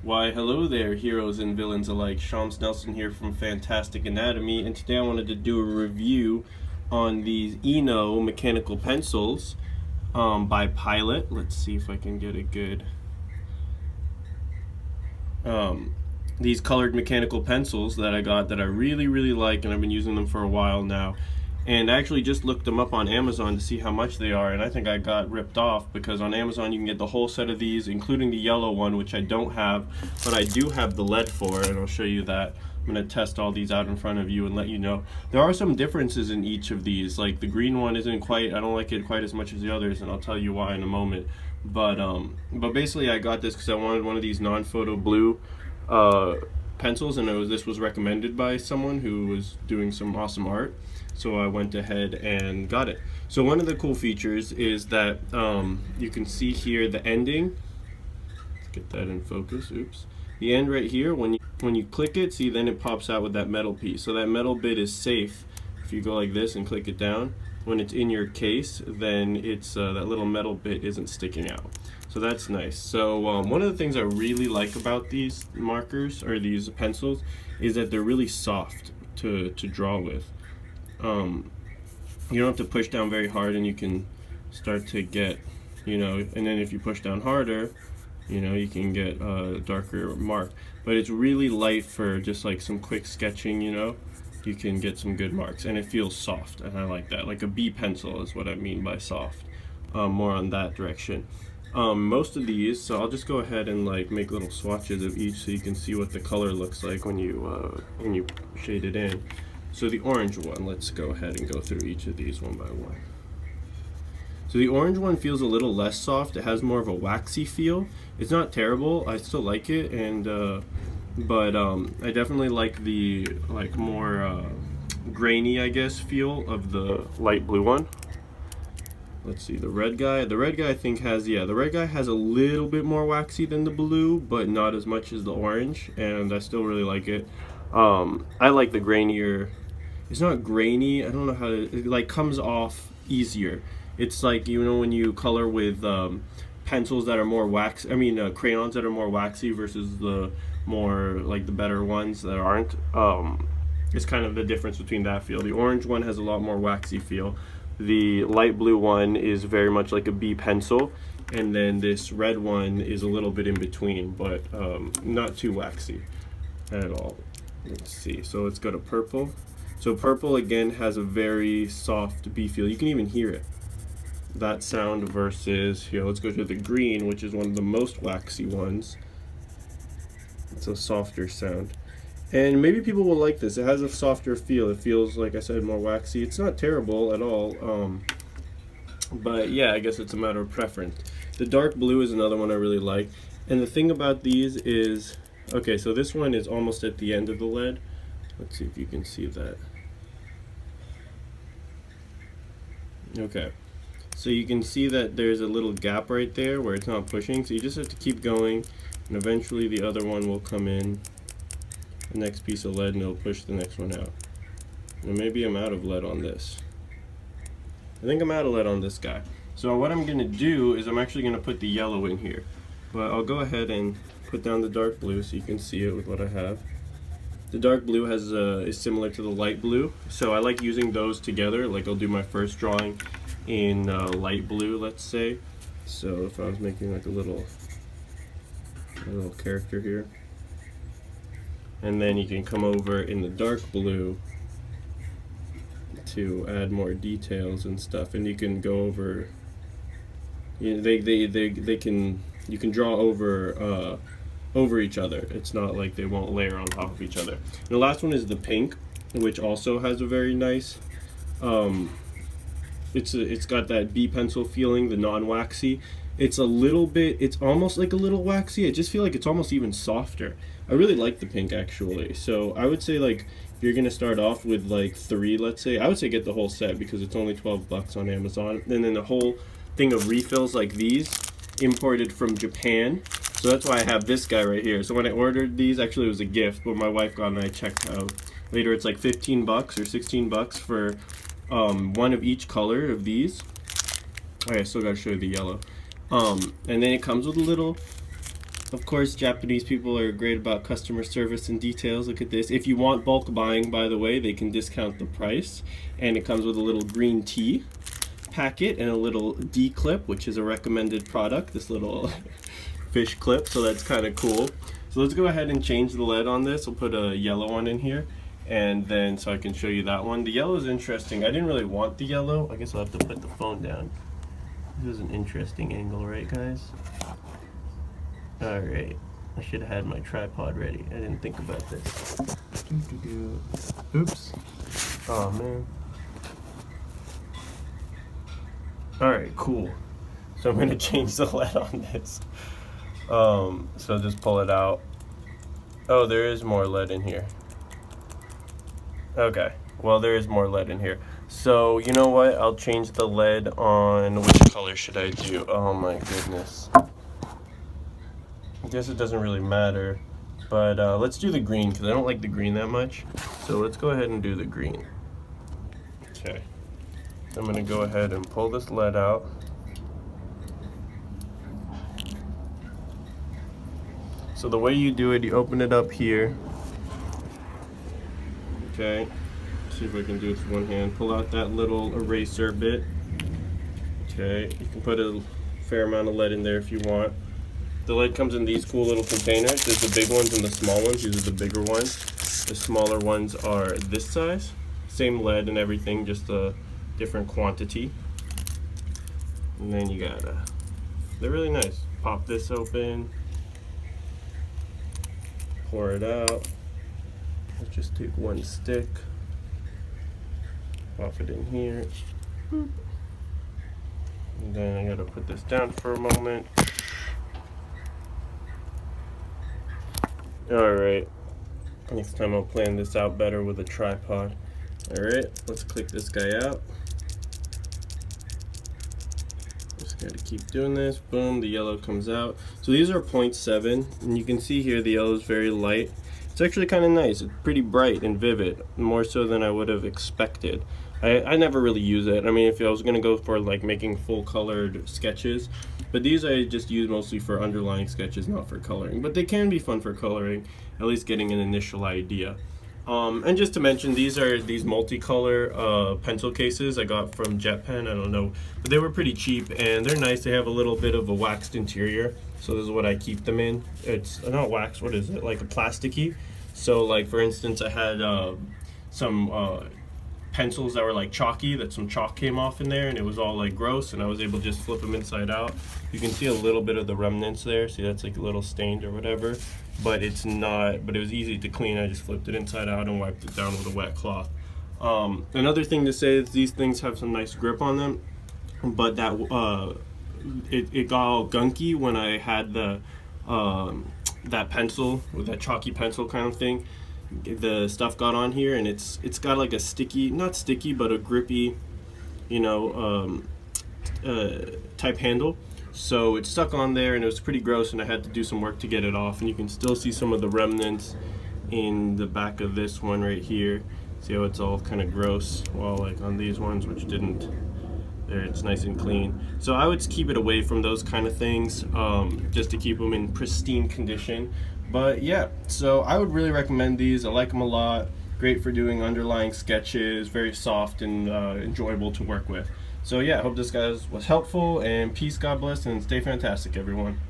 Why, hello there, heroes and villains alike. Shams Nelson here from Fantastic Anatomy, and today I wanted to do a review on these Eno mechanical pencils by Pilot. Let's see if I can get a good... these colored mechanical pencils that I got that I really like, and I've been using them for a while now. And I actually just looked them up on Amazon to see how much they are, and I think I got ripped off because on Amazon you can get the whole set of these, including the yellow one, which I don't have, but I do have the lead for, and I'll show you that. I'm going to test all these out in front of you and let you know. There are some differences in each of these, like the green one isn't quite, I don't like it quite as much as the others, and I'll tell you why in a moment. But basically I got this because I wanted one of these non-photo blue pencils, and this was recommended by someone who was doing some awesome art. So I went ahead and got it. So one of the cool features is that you can see here the ending. Let's get that in focus. Oops. The end right here, when you click it, see, then it pops out with that metal piece. So that metal bit is safe. If you go like this and click it down, when it's in your case, then it's that little metal bit isn't sticking out. So that's nice. So one of the things I really like about these markers or these pencils is that they're really soft to draw with. You don't have to push down very hard, and you can start to get, and then if you push down harder, you can get a darker mark. But it's really light for just like some quick sketching, you can get some good marks, and it feels soft, and I like that. Like a B pencil is what I mean by soft. More on that direction. Most of these, so I'll just go ahead and like make little swatches of each so you can see what the color looks like when you shade it in. So the orange one, let's go ahead and go through each of these one by one. So the orange one feels a little less soft. It has more of a waxy feel. It's not terrible. I still like it, and but I definitely like the more grainy, I guess, feel of the light blue one. Let's see, the red guy. The red guy I think has, the red guy has a little bit more waxy than the blue, but not as much as the orange, and I still really like it. I like the grainier. It's not grainy, I don't know how to, it like comes off easier. It's like, when you color with pencils that are more crayons that are more waxy versus the more, like the better ones that aren't. It's kind of the difference between that feel. The orange one has a lot more waxy feel. The light blue one is very much like a B pencil, and then this red one is a little bit in between, but not too waxy at all. Let's see, so let's go to purple. So purple again has a very soft B feel. You can even hear it. That sound versus, here, let's go to the green, which is one of the most waxy ones. It's a softer sound. And maybe people will like this. It has a softer feel. It feels, like I said, more waxy. It's not terrible at all. But yeah, I guess it's a matter of preference. The dark blue is another one I really like. And the thing about these is, okay, so this one is almost at the end of the lead. Let's see if you can see that. Okay, so you can see that there's a little gap right there where it's not pushing, so you just have to keep going, and eventually the other one will come in, the next piece of lead, and it'll push the next one out. And maybe I'm out of lead on this. I think I'm out of lead on this guy. So what I'm going to do is I'm actually going to put the yellow in here, but I'll go ahead and put down the dark blue so you can see it with what I have. The dark blue is similar to the light blue, so I like using those together. Like I'll do my first drawing in light blue, let's say. So if I was making like a little character here, and then you can come over in the dark blue to add more details and stuff, and you can go over. You can draw over each other. It's not like they won't layer on top of each other. And the last one is the pink, which also has a very nice, it's got that B pencil feeling, the non-waxy. It's almost like a little waxy. I just feel like it's almost even softer. I really like the pink actually. So I would say, like, if you're gonna start off with like 3, let's say, I would say get the whole set because it's only 12 bucks on Amazon. And then the whole thing of refills like these, imported from Japan. So that's why I have this guy right here. So when I ordered these, actually it was a gift, but my wife got and I checked out later. It's like 15 bucks or 16 bucks for one of each color of these. Alright, I still gotta show you the yellow. And then it comes with a little Of course, Japanese people are great about customer service and details. Look at this. If you want bulk buying, by the way, they can discount the price. And it comes with a little green tea packet and a little D clip, which is a recommended product, this little fish clip, so that's kind of cool. So let's go ahead and change the lead on this. We'll put a yellow one in here, and then so I can show you that one. The yellow is interesting. I didn't really want the yellow. I guess I'll have to put the phone down. This is an interesting angle, right guys? Alright, I should have had my tripod ready. I didn't think about this. Oops. Oh man. Alright, cool. So I'm going to change the lead on this. So just pull it out. Oh, there is more lead in here. Okay, well there is more lead in here. So you know what? I'll change the lead on, which color should I do? Oh my goodness. I guess it doesn't really matter. But let's do the green because I don't like the green that much. So let's go ahead and do the green. Okay. I'm going to go ahead and pull this lead out. So the way you do it, you open it up here. Okay, see if I can do it with one hand. Pull out that little eraser bit. Okay, you can put a fair amount of lead in there if you want. The lead comes in these cool little containers. There's the big ones and the small ones. These are the bigger ones. The smaller ones are this size. Same lead and everything, just a different quantity. And then you gotta, they're really nice. Pop this open, pour it out. Let's just take one stick, pop it in here. And then I gotta put this down for a moment. Alright, next time I'll plan this out better with a tripod. Alright, let's click this guy out. Just gotta keep doing this. Boom, the yellow comes out. So these are 0.7, and you can see here the yellow is very light. It's actually kind of nice. It's pretty bright and vivid, more so than I would have expected. I never really use it. I mean, if I was gonna go for like making full colored sketches, but these I just use mostly for underlying sketches, not for coloring. But they can be fun for coloring, at least getting an initial idea. And just to mention, these are these multicolor pencil cases I got from JetPen. I don't know, but they were pretty cheap and they're nice. They have a little bit of a waxed interior, so this is what I keep them in. It's not wax, what is it, like a plasticky. So like for instance, I had some pencils that were like chalky, that some chalk came off in there and it was all like gross, and I was able to just flip them inside out. You can see a little bit of the remnants there. See, that's like a little stained or whatever, but it's not, but it was easy to clean. I just flipped it inside out and wiped it down with a wet cloth. Another thing to say is these things have some nice grip on them, but that it got all gunky when I had the that pencil, with that chalky pencil kind of thing. The stuff got on here and it's got like a sticky, not sticky, but a grippy, you know, type handle. So it stuck on there and it was pretty gross, and I had to do some work to get it off. And you can still see some of the remnants in the back of this one right here. See how it's all kind of gross, while like on these ones, which didn't, there it's nice and clean. So I would keep it away from those kind of things, just to keep them in pristine condition. But yeah, so I would really recommend these. I like them a lot. Great for doing underlying sketches, very soft and enjoyable to work with. So yeah, I hope this guys was helpful, and peace, God bless, and stay fantastic everyone.